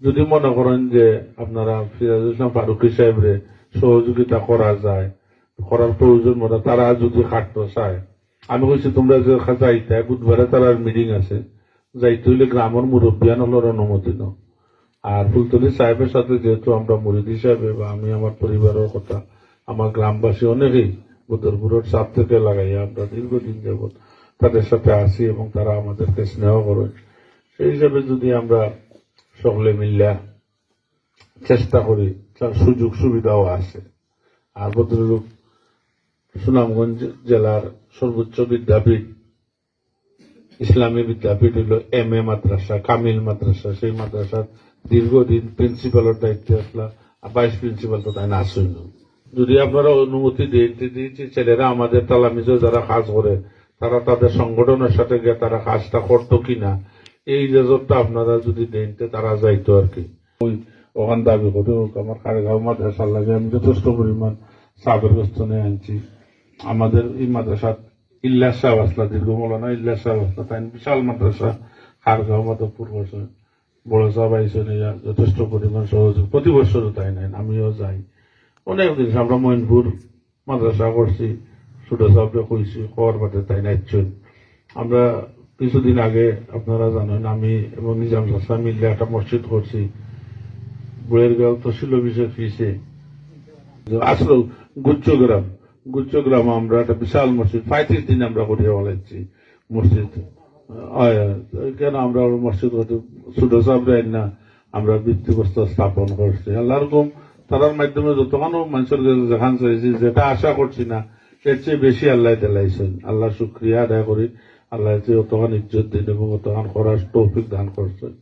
যদি মনে করেন যে আপনারা ফিরাজুল ইসলাম ফারুকী সাহেবরে সহযোগিতা করা যায়, করার প্রয়োজন মতো তারা যদি খাটতে চায়, আমি কইছি তোমরা যে যাইতে বুধবারে তার মিটিং আছে, যাইতে হইলে গ্রামের মুরব্বিয়ান হলোর অনুমতি নাও। আর ফুলতলি সাহেবের সাথে যেহেতু আমরা মুরিদ হিসাবে বা আমি আমার পরিবারের কথা, আমার গ্রামবাসী অনেকেই বদরপুরের চাপ থেকে লাগাইয়া আমরা দীর্ঘদিন যাবৎ তাদের সাথে আসি এবং তারা আমাদেরকে স্নেহ করে, সেই হিসাবে যদি আমরা সকলে মিল্লা চেষ্টা করি, তার সুযোগ সুবিধাও আছে। আর ভদ্রলোক সুনামগঞ্জ জেলার সর্বোচ্চ বিদ্যাপীঠ, ইসলামী বিদ্যাপীঠ হইল MA মাদ্রাসা, কামিল মাদ্রাসা। সেই মাদ্রাসার দীর্ঘদিন প্রিন্সিপালের দায়িত্বে আসলা, ভাইস প্রিন্সিপাল তো তাই না আসইল। যদি আপনারা অনুমতি দিয়েছি, ছেলেরা আমাদের তালামিজে যারা কাজ করে তারা তাদের সংগঠনের সাথে গিয়ে তারা কাজটা করতো কিনা, এই ইজাজতটা আপনারা যদি দেন তারা যাইতো আর কি। ওই ওখান দাবি করে আমার কারেগাঁও মাদ্রাসার লাগে আমি যথেষ্ট পরিমাণ সাবের বেস্তনে আনছি। আমাদের এই মাদ্রাসা ইল্লাস সাহেব আসলা, দীর্ঘ মৌলানা ইল্লাস সাহেব আসলা, তাই বিশাল মাদ্রাসা খারগাঁও মাধবপুর বছর বড় সাহেব আইসেন, যথেষ্ট পরিমাণ সহযোগ প্রতি বছরও তাই নেন, আমিও যাই। অনেক জিনিস আমরা মইনপুর মাদ্রাসা করছি, ছোট সাহেবকে কইছি কর বাদে তাই নাইছেন। আমরা কিছুদিন আগে আপনারা জানেন আমি এবং নিজাম চাচা মিলে একটা মসজিদ করছি বুড়েরগাঁও তহসিল অফিসের ফিসে, আসলে গুচ্ছগ্রাম আমরা একটা বিশাল মসজিদ 35 দিন আমরা করিয়া বলাচ্ছি মসজিদ। কেন আমরা মসজিদ করতে ছোট সাহেব না আমরা ভিত্তিপ্রস্তর স্থাপন করছি। আল্লাহর রকম তারার মাধ্যমে যতক্ষণ মানুষের কাছে দেখান চাইছি, যেটা আশা করছি না এর চেয়ে বেশি আল্লাহ দিলাইছেন। আল্লাহ শুক্রিয়া আদায় করি, আল্লাহ যে অতখান ইজ্জত দিন এবং অতখান করার তৌফিক দান করছেন।